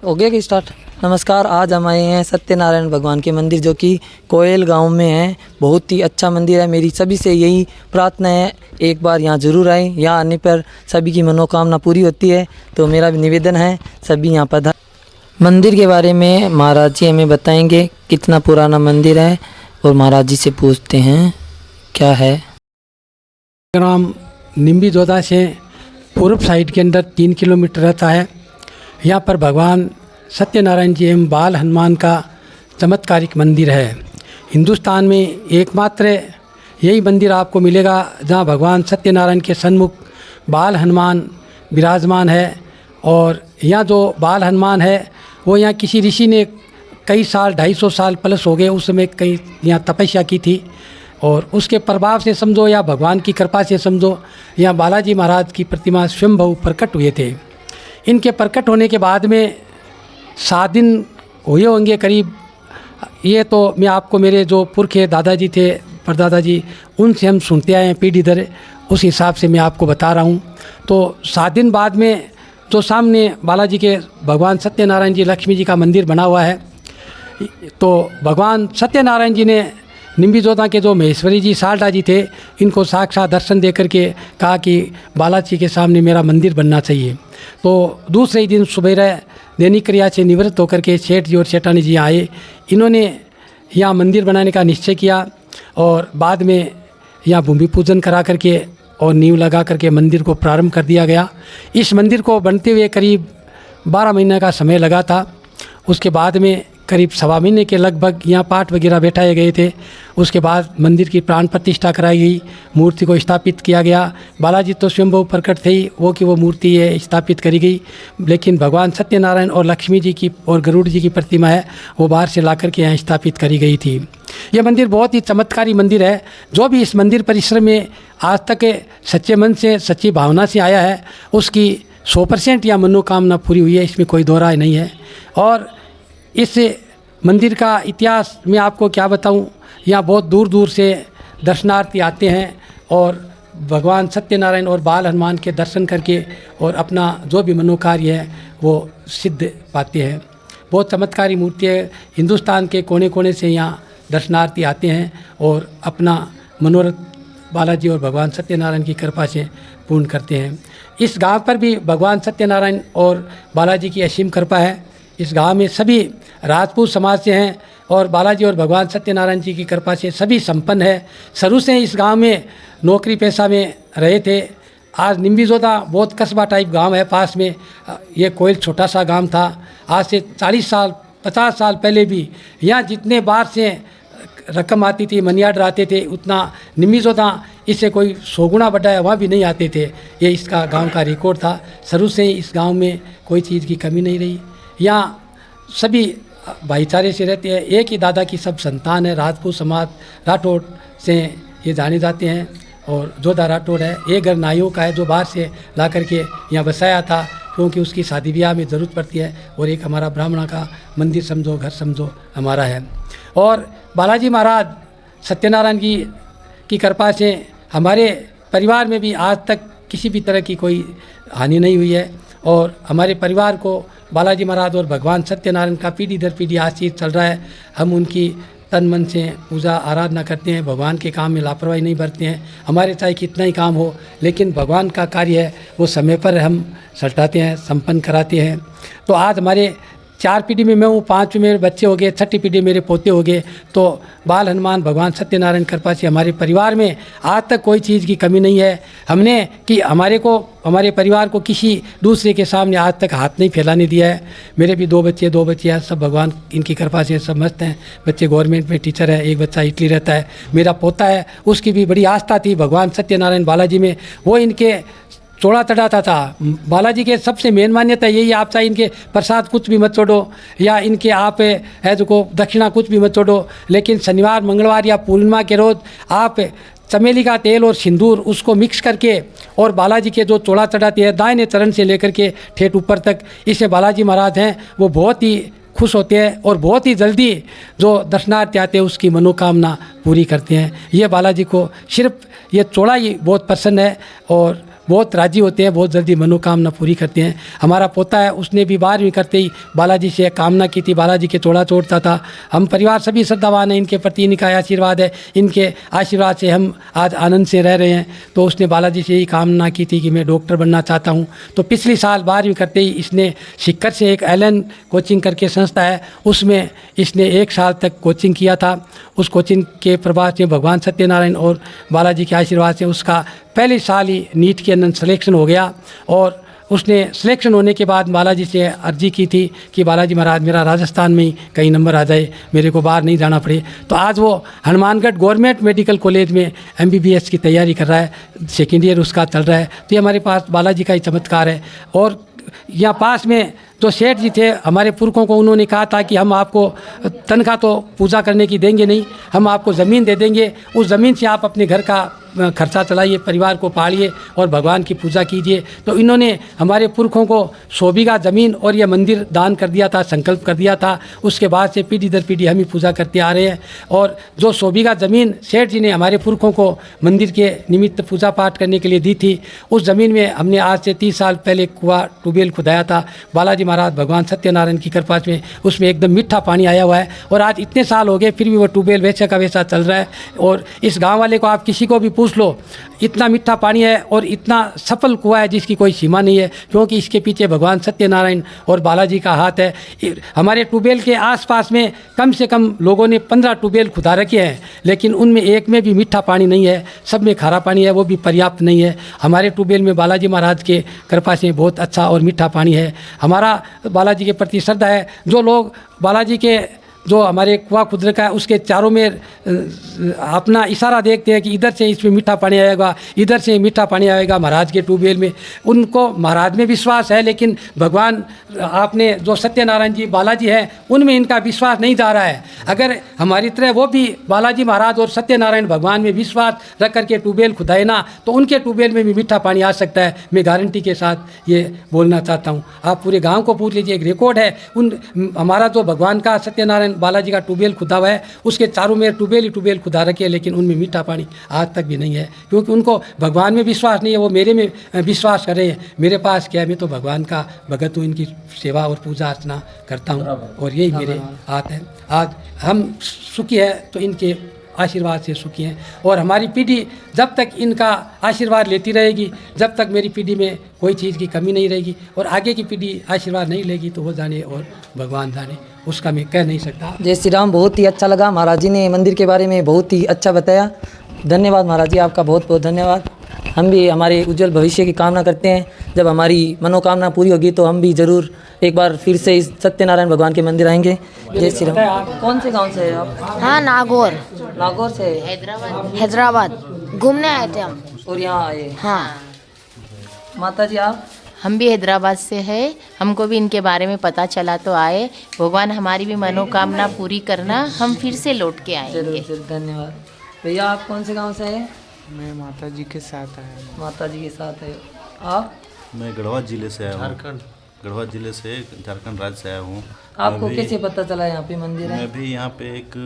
हो गया कि स्टार्ट। नमस्कार, आज हम आए हैं सत्यनारायण भगवान के मंदिर जो कि कोयल गांव में है। बहुत ही अच्छा मंदिर है। मेरी सभी से यही प्रार्थना है, एक बार यहाँ ज़रूर आएँ। यहाँ आने पर सभी की मनोकामना पूरी होती है। तो मेरा भी निवेदन है सभी यहाँ पर। मंदिर के बारे में महाराज जी हमें बताएंगे कितना पुराना मंदिर है, और महाराज जी से पूछते हैं क्या है। ग्राम निम्बी जोधा से पूर्व साइड के अंदर 3 किलोमीटर रहता है। यहाँ पर भगवान सत्यनारायण जी एवं बाल हनुमान का चमत्कारिक मंदिर है। हिंदुस्तान में एकमात्र यही मंदिर आपको मिलेगा जहाँ भगवान सत्यनारायण के सन्मुख बाल हनुमान विराजमान है। और यहाँ जो बाल हनुमान है वो यहाँ किसी ऋषि ने कई साल 250 साल प्लस हो गए उस समय कई यहाँ तपस्या की थी, और उसके प्रभाव से समझो या भगवान की कृपा से समझो यहाँ बालाजी महाराज की प्रतिमा स्वयंभू प्रकट हुए थे। इनके प्रकट होने के बाद में 7 दिन हुए होंगे करीब। ये तो मैं आपको मेरे जो पुरखे दादाजी थे, परदादा जी, उनसे हम सुनते आए हैं पीढ़ी दर, उस हिसाब से मैं आपको बता रहा हूँ। तो 7 दिन बाद में जो सामने बालाजी के भगवान सत्यनारायण जी लक्ष्मी जी का मंदिर बना हुआ है, तो भगवान सत्यनारायण जी ने निम्बी जोधा के जो महेश्वरी जी शारदा जी थे, इनको साक्षात दर्शन दे करके कहा कि बालाजी के सामने मेरा मंदिर बनना चाहिए। तो दूसरे ही दिन सुबह दैनिक क्रिया से निवृत्त होकर के सेठ जी और सेठानी जी आए। इन्होंने यहाँ मंदिर बनाने का निश्चय किया, और बाद में यहाँ भूमि पूजन करा करके और नींव लगा करके मंदिर को प्रारंभ कर दिया गया। इस मंदिर को बनते हुए करीब 12 महीने का समय लगा था। उसके बाद में करीब 1.25 महीने के लगभग यहाँ पाठ वगैरह बैठाए गए थे। उसके बाद मंदिर की प्राण प्रतिष्ठा कराई गई, मूर्ति को स्थापित किया गया। बालाजी तो स्वयंभू प्रकट थे ही, वो मूर्ति है स्थापित करी गई, लेकिन भगवान सत्यनारायण और लक्ष्मी जी की और गरुड़ जी की प्रतिमा है वो बाहर से ला करके यहाँ स्थापित करी गई थी। यह मंदिर बहुत ही चमत्कारी मंदिर है। जो भी इस मंदिर परिसर में आज तक सच्चे मन से सच्ची भावना से आया है उसकी 100% या मनोकामना पूरी हुई है, इसमें कोई दो राय नहीं है। और इस मंदिर का इतिहास मैं आपको क्या बताऊं, यहाँ बहुत दूर दूर से दर्शनार्थी आते हैं और भगवान सत्यनारायण और बाल हनुमान के दर्शन करके और अपना जो भी मनोकार्य है वो सिद्ध पाते हैं। बहुत चमत्कारी मूर्ति है। हिंदुस्तान के कोने कोने से यहाँ दर्शनार्थी आते हैं और अपना मनोरथ बालाजी और भगवान सत्यनारायण की कृपा से पूर्ण करते हैं। इस गांव पर भी भगवान सत्यनारायण और बालाजी की असीम कृपा है। इस गांव में सभी राजपूत समाज से हैं और बालाजी और भगवान सत्यनारायण जी की कृपा से सभी संपन्न है। शुरू से इस गांव में नौकरी पेशा में रहे थे। आज निम्बी जोधा बहुत कस्बा टाइप गांव है पास में। ये कोयल छोटा सा गांव था। आज से 40 साल 50 साल पहले भी यहाँ जितने बार से रकम आती थी, मनी आर्डर आते थे, उतना निम्बी जोधा इससे कोई 100 गुना बढ़ा है वहाँ भी नहीं आते थे। ये इसका गाँव का रिकॉर्ड था। शुरू से ही इस गाँव में कोई चीज़ की कमी नहीं रही। यहाँ सभी भाईचारे से रहते हैं। एक ही दादा की सब संतान है। राजपूत समाज राठौड़ से ये जाने जाते हैं। और जोधा राठौड़ है, एक घर नाइयों का है जो बाहर से ला करके यहाँ बसाया था क्योंकि उसकी शादी ब्याह में ज़रूरत पड़ती है। और एक हमारा ब्राह्मणा का मंदिर समझो, घर समझो हमारा है। और बालाजी महाराज सत्यनारायण जी की कृपा से हमारे परिवार में भी आज तक किसी भी तरह की कोई हानि नहीं हुई है। और हमारे परिवार को बालाजी महाराज और भगवान सत्यनारायण का पीढ़ी दर पीढ़ी आशीष चल रहा है। हम उनकी तन मन से पूजा आराधना करते हैं। भगवान के काम में लापरवाही नहीं बरतते हैं। हमारे चाहे कितना ही काम हो, लेकिन भगवान का कार्य है वो समय पर हम सल्टाते हैं, संपन्न कराते हैं। तो आज हमारे 4 पीढ़ी में मैं हूँ, 5 मेरे बच्चे हो गए, 6ठी पीढ़ी मेरे पोते हो गए। तो बाल हनुमान भगवान सत्यनारायण कृपा से हमारे परिवार में आज तक कोई चीज़ की कमी नहीं है। हमने कि हमारे परिवार को किसी दूसरे के सामने आज तक हाथ नहीं फैलाने दिया है। मेरे भी 2 बच्चे हैं, सब भगवान इनकी कृपा से सब मस्त हैं। बच्चे गवर्नमेंट में टीचर है, एक बच्चा इटली रहता है। मेरा पोता है, उसकी भी बड़ी आस्था थी भगवान सत्यनारायण बालाजी में। वो इनके चोड़ा चढ़ाता था। बालाजी के सबसे मेन मान्यता यही, आप चाहे इनके प्रसाद कुछ भी मत छोड़ो या इनके आप है जो दक्षिणा कुछ भी मत छोड़ो, लेकिन शनिवार मंगलवार या पूर्णिमा के रोज़ आप चमेली का तेल और सिंदूर उसको मिक्स करके और बालाजी के जो चोड़ा चढ़ाते हैं दाहिने चरण से लेकर के ठेठ ऊपर तक, इससे बालाजी महाराज हैं वो बहुत ही खुश होते हैं और बहुत ही जल्दी जो दर्शनार्थी आते हैं उसकी मनोकामना पूरी करते हैं। ये बालाजी को सिर्फ ये चोड़ा ही बहुत पसंद है। और बहुत राजी होते हैं, बहुत जल्दी मनोकामना पूरी करते हैं। हमारा पोता है, उसने भी 12वीं करते ही बालाजी से कामना की थी, बालाजी के चोड़ा तोड़ता था। हम परिवार सभी श्रद्धावान हैं इनके प्रति, इनका आशीर्वाद है, इनके आशीर्वाद से हम आज आनंद से रह रहे हैं। तो उसने बालाजी से यही कामना की थी कि मैं डॉक्टर बनना चाहता हूँ। तो पिछले साल 12वीं करते ही इसने सिक्कर से एक एलन कोचिंग करके संस्था है, उसमें इसने 1 साल तक कोचिंग किया था। उस कोचिंग के प्रभाव से भगवान सत्यनारायण और बालाजी के आशीर्वाद से उसका पहले साल ही नीट के अंदर सिलेक्शन हो गया। और उसने सिलेक्शन होने के बाद बालाजी से अर्जी की थी कि बालाजी महाराज मेरा राजस्थान में ही कई नंबर आ जाए, मेरे को बाहर नहीं जाना पड़े। तो आज वो हनुमानगढ़ गवर्नमेंट मेडिकल कॉलेज में MBBS की तैयारी कर रहा है, 2nd ईयर उसका चल रहा है। तो ये हमारे पास बालाजी का ही चमत्कार है। और यहाँ पास में जो सेठ जी थे हमारे पुरखों को, उन्होंने कहा था कि हम आपको तनख्वाह तो पूजा करने की देंगे नहीं, हम आपको ज़मीन दे देंगे, उस ज़मीन से आप अपने घर का खर्चा चलाइए, परिवार को पालिए और भगवान की पूजा कीजिए। तो इन्होंने हमारे पुरखों को 100 बीघा ज़मीन और यह मंदिर दान कर दिया था, संकल्प कर दिया था। उसके बाद से पीढ़ी दर पीढ़ी हम ही पूजा करते आ रहे हैं। और जो 100 बीघा ज़मीन सेठ जी ने हमारे पुरखों को मंदिर के निमित्त पूजा पाठ करने के लिए दी थी, उस ज़मीन में हमने आज से 30 साल पहले कुआं ट्यूबवेल खुदाया था। बालाजी महाराज भगवान सत्यनारायण की कृपा से उसमें एकदम मीठा पानी आया हुआ है। और आज इतने साल हो गए फिर भी वो ट्यूबवेल वैसे का वैसा चल रहा है। और इस गाँव वाले को आप किसी को भी पूछ लो, इतना मीठा पानी है और इतना सफल कुआं है जिसकी कोई सीमा नहीं है, क्योंकि इसके पीछे भगवान सत्यनारायण और बालाजी का हाथ है। हमारे ट्यूबवेल के आसपास में कम से कम लोगों ने 15 ट्यूबवेल खुदा रखे हैं, लेकिन उनमें एक में भी मीठा पानी नहीं है, सब में खारा पानी है, वो भी पर्याप्त नहीं है। हमारे ट्यूबवेल में बालाजी महाराज के कृपा से बहुत अच्छा और मीठा पानी है। हमारा बालाजी के प्रति श्रद्धा है। जो लोग बालाजी के जो हमारे कुआं खुद रखा है उसके चारों में अपना इशारा देखते हैं कि इधर से इसमें मीठा पानी आएगा, इधर से मीठा पानी आएगा महाराज के ट्यूबवेल में, उनको महाराज में विश्वास है। लेकिन भगवान आपने जो सत्यनारायण जी बालाजी हैं उनमें इनका विश्वास नहीं जा रहा है। अगर हमारी तरह वो भी बालाजी महाराज और सत्यनारायण भगवान में विश्वास रख करके ट्यूबवेल खुदाए ना, तो उनके ट्यूबवेल में भी मीठा पानी आ सकता है। मैं गारंटी के साथ ये बोलना चाहता हूँ। आप पूरे गाँव को पूछ लीजिए, एक रिकॉर्ड है। हमारा जो भगवान का सत्यनारायण बालाजी का ट्यूबवेल खुदा हुआ है उसके चारों में ट्यूबवेल ही ट्यूबवेल खुदा रखे हैं, लेकिन उनमें मीठा पानी आज तक भी नहीं है, क्योंकि उनको भगवान में विश्वास नहीं है। वो मेरे में विश्वास कर रहे हैं। मेरे पास क्या है, मैं तो भगवान का भगत हूँ, इनकी सेवा और पूजा अर्चना करता हूँ और यही मेरे हाथ है। आज हम सुखी है तो इनके आशीर्वाद से सुखी हैं। और हमारी पीढ़ी जब तक इनका आशीर्वाद लेती रहेगी, जब तक मेरी पीढ़ी में कोई चीज़ की कमी नहीं रहेगी। और आगे की पीढ़ी आशीर्वाद नहीं लेगी तो वो जाने और भगवान जाने, उसका मैं कह नहीं सकता। जय श्री राम। बहुत ही अच्छा लगा, महाराज जी ने मंदिर के बारे में बहुत ही अच्छा बताया। धन्यवाद महाराज जी, आपका बहुत बहुत धन्यवाद। हम भी हमारे उज्जवल भविष्य की कामना करते हैं। जब हमारी मनोकामना पूरी होगी तो हम भी ज़रूर एक बार फिर से इस सत्यनारायण भगवान के मंदिर आएंगे। जय श्री राम। कौन से गांव से है आप? हाँ, नागौर नागौर से? हैदराबाद घूमने आए थे हम। और यहाँ आए? हाँ, माता जी आप? हम भी हैदराबाद से है, हमको भी इनके बारे में पता चला तो आए। भगवान हमारी भी मनोकामना पूरी करना, हम फिर से लौट के आएंगे। जरूर, धन्यवाद। भैया आप कौन से गांव से हैं? मैं माता जी के साथ आया हूँ। माता जी के साथ है। आप? मैं गढ़वा जिले से आया हूँ। गढ़वा जिले से झारखंड राज्य से आया हूँ। आपको कैसे पता चला यहाँ पे मंदिर है? मैं भी यहाँ पे एक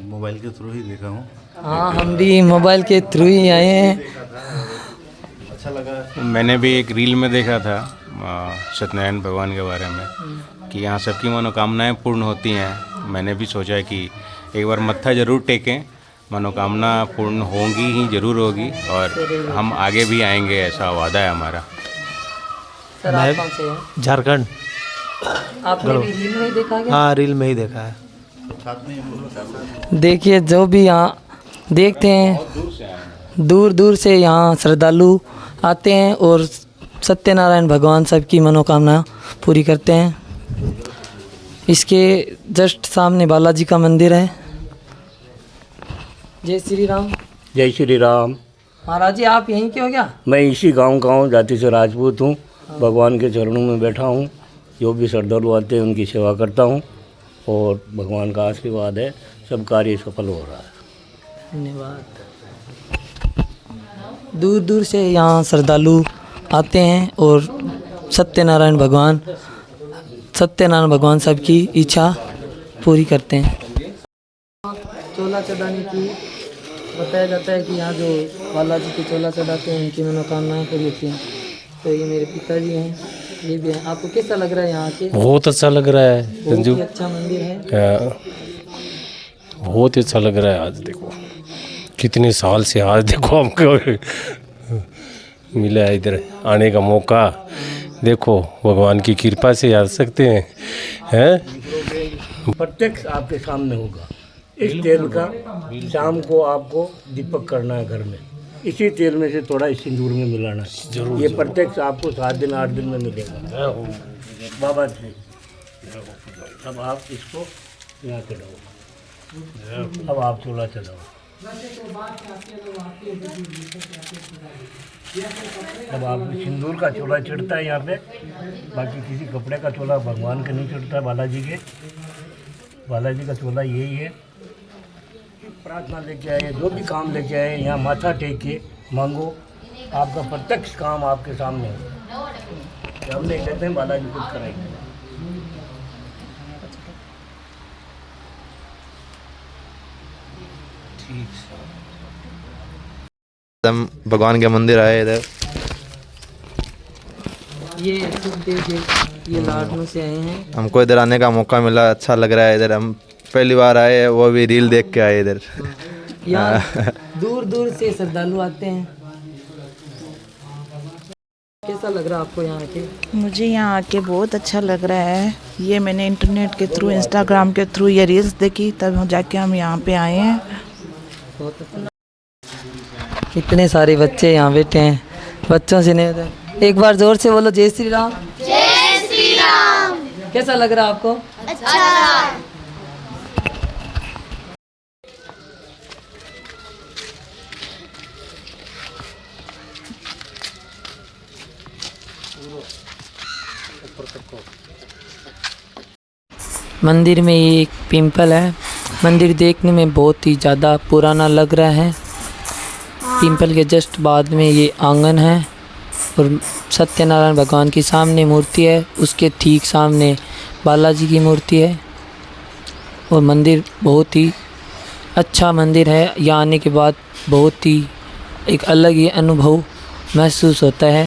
मोबाइल के थ्रू ही देखा हूँ। हाँ, हम भी मोबाइल के थ्रू ही आए हैं। अच्छा लगा। मैंने भी एक रील में देखा था सत्यनारायण भगवान के बारे में कि यहाँ सबकी मनोकामनाएं पूर्ण होती हैं। मैंने भी सोचा कि एक बार मत्था ज़रूर टेकें, मनोकामना पूर्ण होंगी ही ज़रूर होगी और हम आगे भी आएंगे, ऐसा वादा है हमारा। सर आप कौन से हैं? झारखंड। आपने भी रील में ही देखा क्या? हाँ, रील में ही देखा है। देखिए, जो भी यहाँ देखते हैं दूर दूर से यहाँ श्रद्धालु आते हैं और सत्यनारायण भगवान सबकी मनोकामना पूरी करते हैं। इसके जस्ट सामने बालाजी का मंदिर है। जय श्री राम। जय श्री राम। महाराज जी आप यहीं के हो क्या? मैं इसी गांव का हूँ, जाति से राजपूत हूँ। भगवान के चरणों में बैठा हूँ। जो भी श्रद्धालु आते हैं उनकी सेवा करता हूँ और भगवान का आशीर्वाद है, सब कार्य सफल हो रहा है। धन्यवाद। दूर दूर से यहाँ श्रद्धालु आते हैं और सत्यनारायण भगवान सबकी इच्छा पूरी करते हैं। चोला चढ़ाने की बताया जाता है कि यहाँ जो बालाजी के चोला चढ़ाते हैं उनकी मनोकामनाएं पूरी होती हैं। तो ये मेरे पिताजी हैं, ये भी हैं। आपको कैसा लग रहा है यहाँ के? बहुत अच्छा लग रहा है बहुत संजू। ही अच्छा मंदिर है। बहुत ही अच्छा लग रहा है। आज देखो कितने साल से आज देखो हमको मिला है इधर आने का मौका। देखो भगवान की कृपा से आ सकते हैं। प्रत्यक्ष आपके सामने होगा। इस तेल का शाम को आपको दीपक करना है घर में, इसी तेल में से थोड़ा इस सिंदूर में मिलाना है। जरूर ये प्रत्यक्ष आपको 7 दिन 8 दिन में मिलेगा बाबा जी। अब आप इसको यहाँ चढ़ाओ। अब आप चूल्हा चढ़ाओ। अब आप सिंदूर का चूल्हा चढ़ता है यहाँ पे, बाकी किसी कपड़े का चूल्हा भगवान के नहीं चढ़ता। बालाजी का चूल्हा यही है। प्रार्थना लेके आए, जो भी काम लेके आए यहाँ माथा टेक के मांगो, आपका प्रत्यक्ष काम आपके सामने है। हम नहीं कहते हैं बालाजी कुछ कराएंगे। हम भगवान के मंदिर आए इधर। ये सुखदेव जी ये लाडनू से आए हैं। हमको इधर आने का मौका मिला, अच्छा लग रहा है। इधर हम पहली बार आए हैं, वो भी रील देख के आए इधर। यहाँ दूर दूर से श्रद्धालु आते हैं। कैसा लग रहा है आपको यहाँ के? मुझे यहाँ आके बहुत अच्छा लग रहा है। ये मैंने इंटरनेट के थ्रू, इंस्टाग्राम के थ्रू ये रील्स देखी, तब जाके हम यहाँ पे आए हैं। बहुत अच्छा। इतने सारे बच्चे यहाँ बैठे हैं, बच्चों से नहीं होता। एक बार जोर से बोलो जय श्री राम। जय श्री राम। कैसा लग रहा है आपको? अच्छा। मंदिर में ये एक पिंपल है। मंदिर देखने में बहुत ही ज़्यादा पुराना लग रहा है। पिंपल के जस्ट बाद में ये आंगन है और सत्यनारायण भगवान की सामने मूर्ति है, उसके ठीक सामने बालाजी की मूर्ति है। और मंदिर बहुत ही अच्छा मंदिर है। यहाँ आने के बाद बहुत ही एक अलग ही अनुभव महसूस होता है।